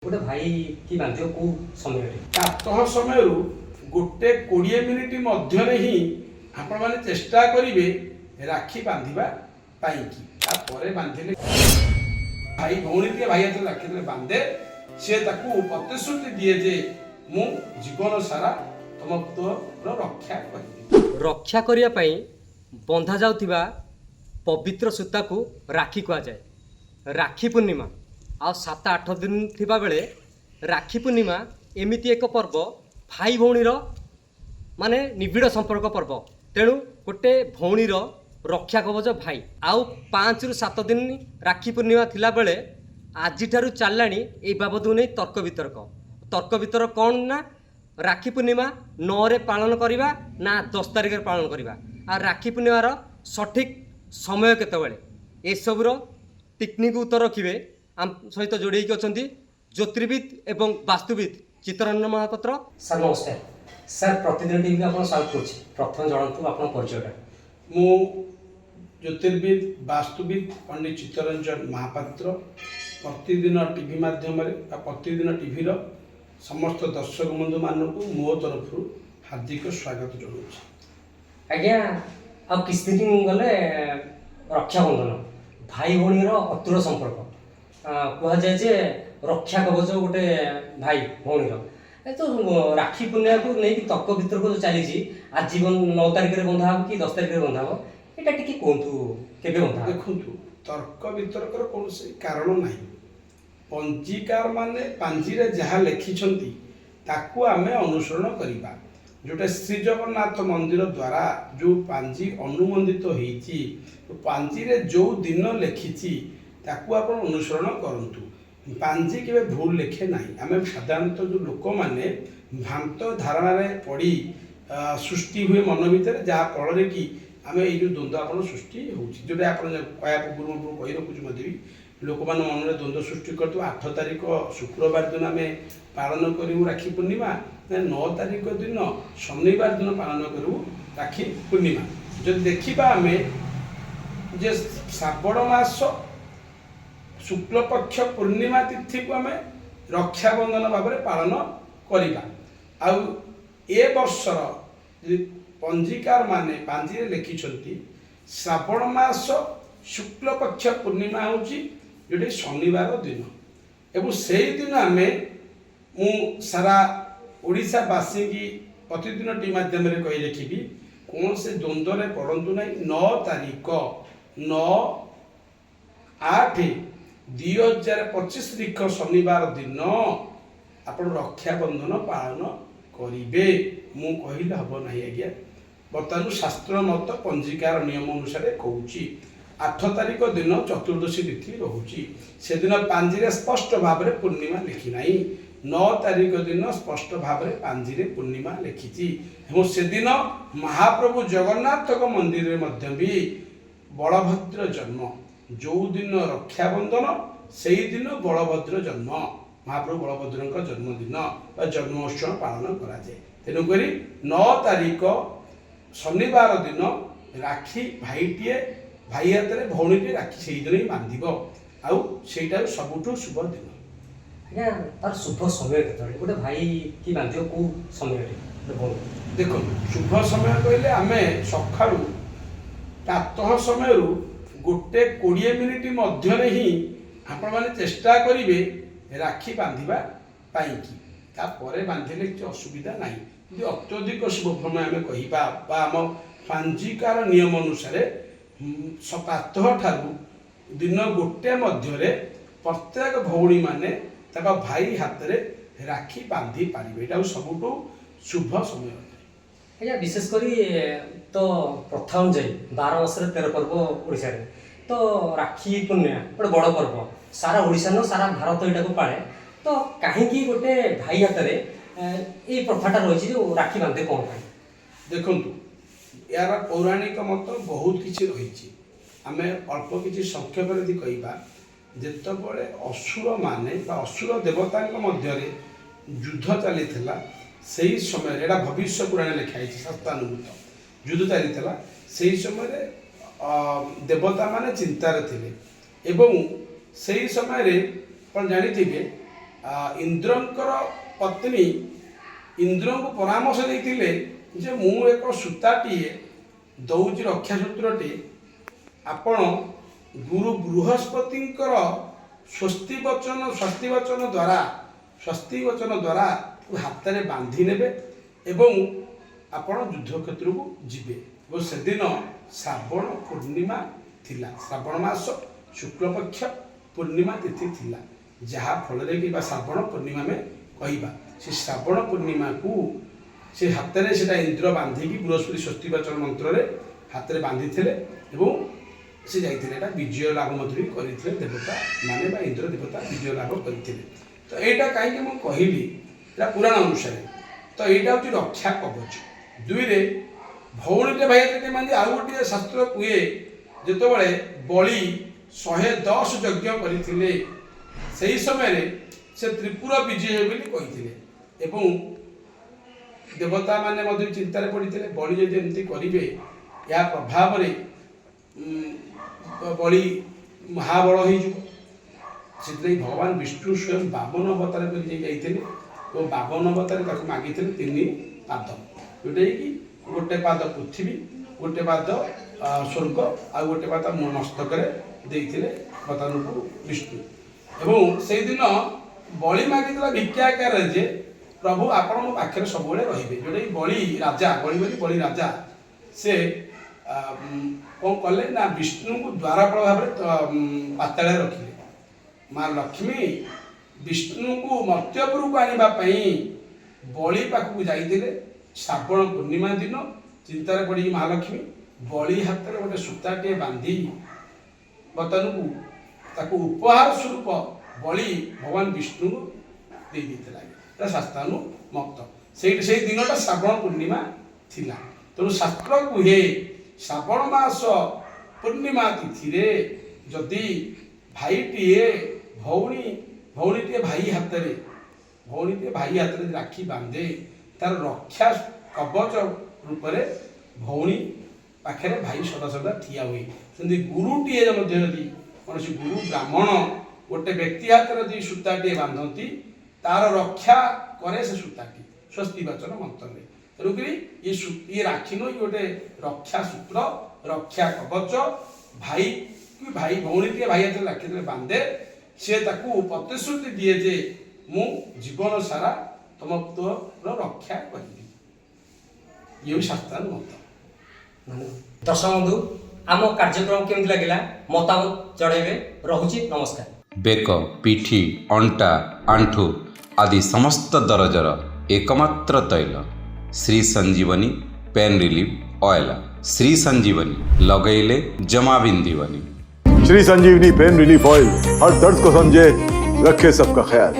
गोटे भाई की बांधियो को समय प्रातः समय गोटे 20 मिनिट मध्य ही आपण माने चेष्टा करिवे राखी बांधिबा पाई की तापर बांधिले भाई भौणी के भाई हाथ राखी दे बांधे से ताकू प्रतिश्रुति दिए जे मु जीवन सारा तुम पुत्र रक्षा करिबी। रक्षा करिया पई बंधा जाउथिबा पवित्र सूता को राखी कहा जाए। राखी पूर्णिमा आ 7-8 दिन थिबा बेले राखी पूर्णिमा एमिति एक पर्व भाई भौणीर माने निबिड़ संपर्क पर्व। तेणु गोटे भौणीर रक्षा कवच भाई आउ 5 ରୁ 7 दिन राखी पूर्णिमा थिला बेले आज ठारू चलाणी ए बाबद नहीं तर्क वितर्क कौन ना राखी पूर्णिमा 9 रे पालन करिबा ना 10 तारिख रे पालन करिबा आ राखी पूर्णिमार सठिक समय केतबेले ए सबुर टेक्निक उत्तर रखिबे आम सहित जोड़े अच्छा ज्योतिर्विद एवं वास्तुविद चित्तरंजन महापात्र। सर नमस्कार। सर प्रतिदिन टीवी आप स्वागत कर प्रथम जनातु आप परिचयटा। मु ज्योतिर्विद वास्तुविद पंडित चित्तरंजन महापात्र प्रतिदिन टीवी माध्यम प्रतिदिन टीवी समस्त दर्शक बंधु मानक मो तरफ हार्दिक स्वागत जनाऊँ। आज्ञा आ किसी दिन गले रक्षाबंधन भाई भौणी अतुट संपर्क कह जाए जे रक्षा कवच गोटे भाई भौणी तो राखी पूर्णिमा को नहीं तर्क वितर्क जो चली आजीवन 9 तारिख में बंधा हम कि 10 तारिख में बंधा हम यहाँ टी कहतु के बंधा देखु तर्क वितर्कर कौन कारण ना पंजीकार माने पांजीरे जहाँ लिखिछंती ताकू आमे अनुसरण करिबा। जोटे श्री जगन्नाथ मंदिर द्वारा जो पांजी अनुमोदित होईची पांजीरे जो दिन लिखिची ताकू आपण अनुसरण करंतु। पांजी केवे भूल लिखे नाही। आमे साधारणतः जो लोक माने भ्रांत धारणा रे पड़ी सृष्टि हुए मन भीतर जहाँ फल कि आमे ये जो द्वंद्व आपण सृष्टि होची जोटे आपण कया पूर्व कहि रखुछु मदेवी लोक मान मन में द्वंद्व सृष्टि करतु। 8 तारिख शुक्रवार दिन आमे पालन करू राखी पूर्णिमा 9 तारिख दिन शनिवार दिन पालन करू राखी पूर्णिमा। जो देखिबा आमे जे श्रावण मास शुक्ल पक्ष पूर्णिमा तिथि को आमे रक्षाबंधन भाव में पालन करिबा। आउ ए वर्षर पंजीकार माने पांजी लिखिछंती श्रावण मास शुक्ल पक्ष पूर्णिमा होची जोटे शनिवार दिन एवं से दिन आमे मु सारा ओडिशा वासी की प्रतिदिन टी माध्यम कही लिखी कौन से द्वंद्व में पड़तु ना। 9 तारिख 9/8/2025 तारीख शनिवार दिन आपण रक्षाबंधन पालन करिवे मु कहले हब नहीं आज्ञा। बर्तमान शास्त्र मत पंजीकार नियम अनुसार कहूँ 8 तारिख दिन चतुर्दशी तिथि रोची से दिन पांजी स्पष्ट भाव में पूर्णिमा लिखी ना। 9 तारिख दिन स्पष्ट भाव में पांजी पूर्णिमा लिखी से दिन महाप्रभु जगन्नाथ मंदिर मध्य भी बलभद्र जन्म जो दिन रक्षाबंधन से दिन बलभद्र जन्म महाप्रभु बलभद्र जन्मदिन जन्मोत्सव पालन कराए। तेणुक 9 तारिख शनिवार दिन राखी भाईटे भाई हाथ में भौणी राखी से दिन ही बांध आईटा सबुठ शुभ दिन। आज्ञा तार शुभ समय केतबेले गोटे भाई की बांधियो को समय देखो शुभ समय कहले आमे सकाळू प्रातः समय गोटे 20 मिनिट मध्य ही आपण माने चेष्टा करिवे राखी बांधिबा पाई की तापर बांधिले कि असुविधा नाही। यदि अत्यधिक शुभ समय आमे कहिबा बा आम पांजीकार नियम अनुसार प्रातः ठारू दिन गोटे मध्य प्रत्येक भौणी माने ताका भाई हाथ रे राखी बांधी पारिबे एटा सबुठु शुभ समय। आज्ञा विशेष करी तो प्रथा अनुଯାयी 12 मास 13 पर्व ओडिशा रे तो राखी पूर्णिमा गोटे बड़ पर्व सारा ओडिशा न सारा भारत एटा को पाले तो कहीं गोटे भाई हाथ रे ए प्रथाटा रही जो राखी बांधे कौन पाए। देखंतु यार पौराणिक मत बहुत किछि रही आमे अल्प किछि संक्षेप यदि कहिबा जेतबळे असुर माने बा असुर देवतांक मध्य रे युद्ध चलीथिला सही समय एटा भविष्य पुराण लिखाई शास्त्रानुमत युद्ध चलीथिला सही समय देवता माने चिंतार थिले एवं सही समय रे पण जानिथिबे ଇନ୍ଦ୍ରଙ୍କର ପତ୍ନୀ ଇନ୍ଦ୍ରଙ୍କୁ ପରାମର୍ଶ ଦେଇଥିଲେ ଯେ ମୁଁ ଏକ ସୂତାଟିଏ ଦଉଛି ରକ୍ଷା ସୂତ୍ରଟି, ଆପଣ ଗୁରୁ ବୃହସ୍ପତିଙ୍କର ସ୍ୱସ୍ତି ବଚନ ଦ୍ୱାରା ହାତରେ ବାନ୍ଧି ନେବେ ଏବଂ ଆପଣ ଯୁଦ୍ଧକ୍ଷେତ୍ରକୁ ଯିବେ। ଏବଂ ସେଦିନ ଶ୍ରାବଣ ପୂର୍ଣ୍ଣିମା ଥିଲା, ଶ୍ରାବଣ ମାସ ଶୁକ୍ଳପକ୍ଷ ପୂର୍ଣ୍ଣିମା ତିଥି ଥିଲା, ଯାହା ଫଳରେ କି ବା ଶ୍ରାବଣ ପୂର୍ଣ୍ଣିମା ଆମେ କହିବା। ସେ ଶ୍ରାବଣ ପୂର୍ଣ୍ଣିମାକୁ ସେ ହାତରେ ସେଟା ଇନ୍ଦ୍ର ବାନ୍ଧିକି ବୃହସ୍ପତି ସ୍ୱସ୍ତି ବଚନ ମନ୍ତ୍ରରେ ହାତରେ ବାନ୍ଧିଥିଲେ ଏବଂ ସେ ଯାଇଥିଲେ। ଏଇଟା ବିଜୟ ଲାଭ ମଧ୍ୟ କରିଥିଲେ ଦେବତା ମାନେ ବା ଇନ୍ଦ୍ର ଦେବତା ବିଜୟ ଲାଭ କରିଥିଲେ। ତ ଏଇଟା କାହିଁକି ମୁଁ କହିଲି, ଏଇଟା ପୁରାଣ ଅନୁସାରେ। ତ ଏଇଟା ହେଉଛି ରକ୍ଷା କବଚ। ଦୁଇରେ ଭଉଣୀଟେ ଭାଇଟେ ମାନେ ଆଉ ଗୋଟିଏ ଶାସ୍ତ୍ର କୁହେ, ଯେତେବେଳେ ବଳି 110 ଯଜ୍ଞ କରିଥିଲେ ସେହି ସମୟରେ ସେ ତ୍ରିପୁର ବିଜୟ ବୋଲି କହିଥିଲେ ଏବଂ ଦେବତା ମାନେ ମଧ୍ୟ ଚିନ୍ତାରେ ପଡ଼ିଥିଲେ ବଳି ଯଦି ଏମିତି କରିବେ ଏହା ପ୍ରଭାବରେ ବଳି ମହାବଳ ହେଇଯିବ। ସେଥିପାଇଁ ଭଗବାନ ବିଷ୍ଣୁ ସ୍ୱୟଂ 52 ଅବତାର କରି ଯାଇଥିଲେ ଓ 52 ଅବତାରରେ ତାକୁ ମାଗିଥିଲେ 3 ପାଦ, ଯୋଉଟାକି ଗୋଟେ ପାଦ ପୃଥିବୀ, ଗୋଟେ ପାଦ ସ୍ୱର୍ଗ ଆଉ ଗୋଟେ ପାଦ ମସ୍ତକରେ ଦେଇଥିଲେ ବର୍ତ୍ତମାନକୁ ବିଷ୍ଣୁ। ଏବଂ ସେଇଦିନ ବଳି ମାଗିଥିଲା ଭିକ୍ଷା ଆକାରରେ ଯେ ପ୍ରଭୁ ଆପଣ ମୋ ପାଖରେ ସବୁବେଳେ ରହିବେ, ଯୋଉଟାକି ବଳି ରାଜା, ବଳି ରାଜା ସେ କ'ଣ କଲେ ନା ବିଷ୍ଣୁଙ୍କୁ ଦ୍ୱାରପାଳ ଭାବରେ ପାତାଳରେ ରଖିଲେ। ମା ଲକ୍ଷ୍ମୀ ବିଷ୍ଣୁଙ୍କୁ ମର୍ତ୍ତ୍ୟପୁରକୁ ଆଣିବା ପାଇଁ ବଳି ପାଖକୁ ଯାଇଥିଲେ। ଶ୍ରାବଣ ପୂର୍ଣ୍ଣିମା ଦିନ ଚିନ୍ତାରେ ପଡ଼ିକି ମହାଲକ୍ଷ୍ମୀ ବଳି ହାତରେ ଗୋଟେ ସୂତାଟିଏ ବାନ୍ଧି ବର୍ତ୍ତମାନକୁ ତାକୁ ଉପହାର ସ୍ୱରୂପ ବଳି ଭଗବାନ ବିଷ୍ଣୁଙ୍କୁ ଦେଇ ଦେଇଥିଲା। এটা ଶାସ୍ତ୍ରାନୁମତ। ସେଇ ଦିନଟା ଶ୍ରାବଣ ପୂର୍ଣ୍ଣିମା ଥିଲା। ତେଣୁ ଶାସ୍ତ୍ର କୁହେ ଶ୍ରାବଣ ମାସ ପୂର୍ଣ୍ଣିମା ତିଥିରେ ଯଦି ଭାଇଟିଏ ଭଉଣୀଟିଏ ଭାଇ ହାତରେ ରାକ୍ଷୀ ବାନ୍ଧେ, ତାର ରକ୍ଷା କବଚ ରୂପରେ ଭଉଣୀ ପାଖରେ ଭାଇ ସଦା ଠିଆ ହୁଏ। ସେମିତି ଗୁରୁଟିଏ ମଧ୍ୟ ଯଦି କୌଣସି ଗୁରୁ ବ୍ରାହ୍ମଣ ଗୋଟେ ବ୍ୟକ୍ତି ହାତରେ ଯଦି ସୂତାଟିଏ ବାନ୍ଧନ୍ତି ତାର ରକ୍ଷା କରେ ସେ ସୂତାଟି ସ୍ୱସ୍ତି ବଚନ ମନ୍ତ୍ରରେ। ତେଣୁକରି ଇଏ ରାକ୍ଷୀ ନୁହେଁ, ଗୋଟେ ରକ୍ଷା ସୂତ୍ର, ରକ୍ଷା କବଚ। ଭାଇ ଭଉଣୀଟିଏ ଭାଇ ହାତରେ ରାକ୍ଷୀ ବାନ୍ଧେ, ସେ ତାକୁ ପ୍ରତିଶ୍ରୁତି ଦିଏ ଯେ ମୁଁ ଜୀବନ ସାରା ତୋର ରକ୍ଷା କରିବି। ଇଏ ବି ଶାସ୍ତ୍ରାନୁମତ। ଦର୍ଶକ ବନ୍ଧୁ, ଆମ କାର୍ଯ୍ୟକ୍ରମ କେମିତି ଲାଗିଲା ମତାମତ ଜଣାଇବେ। ରହୁଛି, ନମସ୍କାର। ବେକ, ପିଠି, ଅଣ୍ଟା, ଆଣ୍ଠୁ ଆଦି ସମସ୍ତ ଦରଜର ଏକମାତ୍ର ତୈଳ Shri Sanjivani pain relief oil. Shri Sanjivani ଲଗେଇଲେ ଜମା बिंदीवनी। Shri Sanjivani pain relief oil हर दर्द को समझे, रखे सबका ख्याल।